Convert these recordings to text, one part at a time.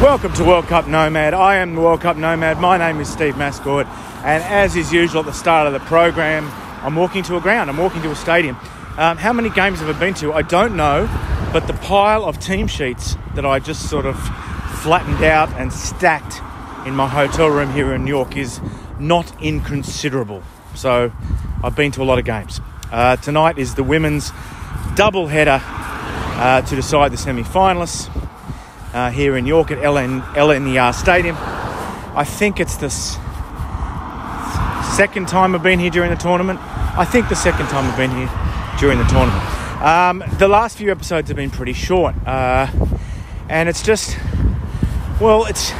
Welcome to World Cup Nomad. I am the World Cup Nomad. My name is Steve Mascord, and as is usual at the start of the program, I'm walking to a ground. I'm walking to a stadium. How many games have I been to? I don't know, but the pile of team sheets that I just sort of flattened out and stacked in my hotel room here in New York is not inconsiderable. So I've been to a lot of games. Tonight is the women's double header to decide the semi-finalists here in New York at LNER Stadium. I think it's the second time I've been here during the tournament. The last few episodes have been pretty short. And it's just, well, it's,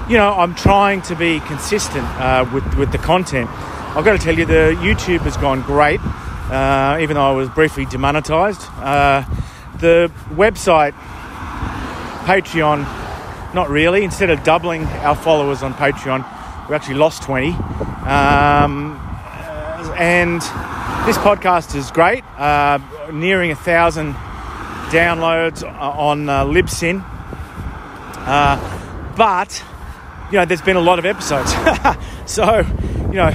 you know, I'm trying to be consistent with the content. I've got to tell you, the YouTube has gone great, even though I was briefly demonetized. The website, Patreon, not really. Instead of doubling our followers on Patreon, we actually lost 20. And this podcast is great, nearing 1,000 downloads on Libsyn. But, you know, there's been a lot of episodes. So, you know,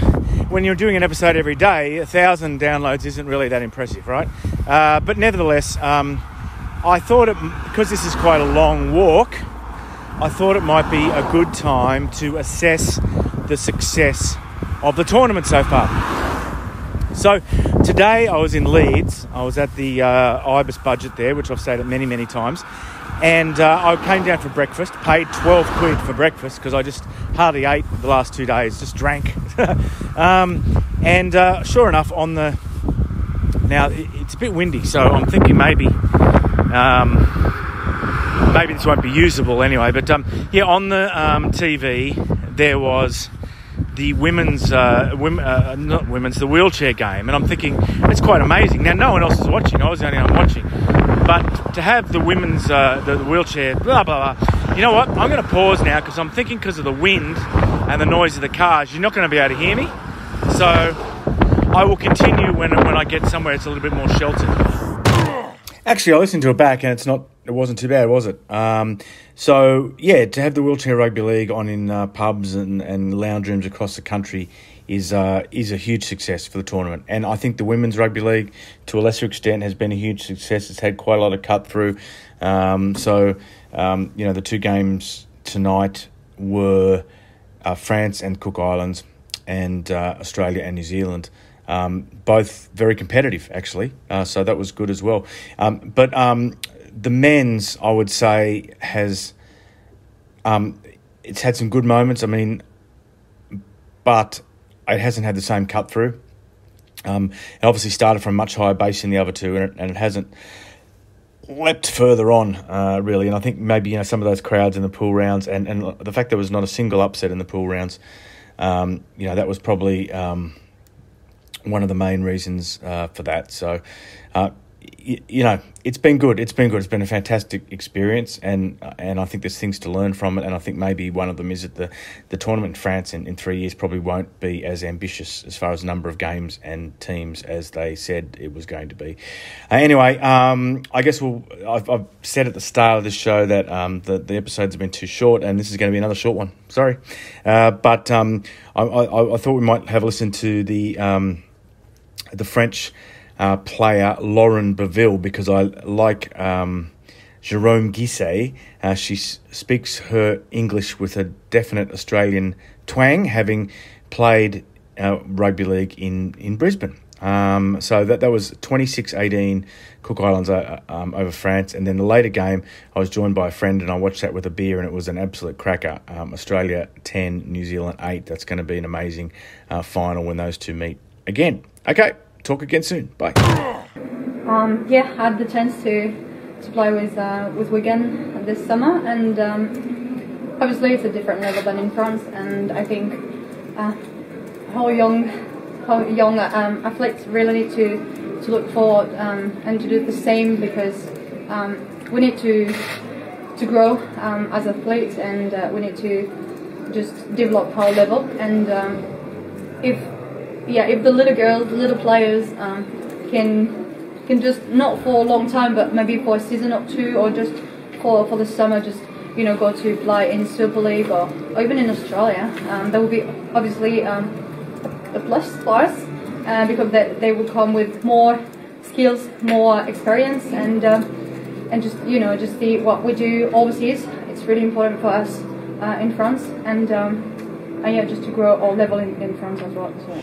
when you're doing an episode every day, 1,000 downloads isn't really that impressive, right? But nevertheless, I thought because this is quite a long walk, I thought it might be a good time to assess the success of the tournament so far. So today I was in Leeds. I was at the Ibis Budget there, which I've stayed at many, many times. And I came down for breakfast, paid 12 quid for breakfast because I just hardly ate the last 2 days, just drank. Sure enough, now it's a bit windy, so I'm thinking maybe this won't be usable anyway. But on the TV there was the the wheelchair game, and I'm thinking it's quite amazing. Now no one else is watching. I was the only one watching, but to have the women's the wheelchair, blah blah blah. You know what? I'm going to pause now because I'm thinking because of the wind and the noise of the cars, you're not going to be able to hear me. So I will continue when I get somewhere it's a little bit more sheltered. Actually, I listened to it back and it wasn't too bad, was it? So yeah, to have the wheelchair rugby league on in pubs and lounge rooms across the country is a huge success for the tournament. And I think the women's rugby league, to a lesser extent, has been a huge success. It's had quite a lot of cut through. The two games tonight were France and Cook Islands and Australia and New Zealand. Both very competitive, actually. So that was good as well. But the men's, I would say, has it's had some good moments. I mean, but it hasn't had the same cut through. It obviously started from a much higher base than the other two, and it hasn't leapt further on, really. And I think maybe some of those crowds in the pool rounds and the fact there was not a single upset in the pool rounds, that was probably one of the main reasons for that. So, it's been good. It's been a fantastic experience, and I think there's things to learn from it. And I think maybe one of them is that the tournament in France in 3 years probably won't be as ambitious as far as number of games and teams as they said it was going to be. Anyway, I guess I've said at the start of the show that the episodes have been too short, and this is going to be another short one. Sorry, but I thought we might have a listen to the French player Laureane Biville, because I like Jérôme Guisset. She speaks her English with a definite Australian twang, having played rugby league in Brisbane. So that was 26-18 Cook Islands over France. And then the later game, I was joined by a friend and I watched that with a beer, and it was an absolute cracker. Australia 10, New Zealand 8. That's going to be an amazing final when those two meet again. Okay. Talk again soon. Bye. I had the chance to play with Wigan this summer, and obviously it's a different level than in France. And I think how young athletes really need to look forward and to do the same, because we need to grow as athletes, and we need to just develop our level. And if the little girls, the little players can just, not for a long time, but maybe for a season or two, or just for the summer, just you know, go to play in Super League or even in Australia, that will be obviously a plus for us, because they will come with more skills, more experience, and just, you know, just see what we do overseas. It's really important for us in France, and yeah, just to grow our level in France as well. So.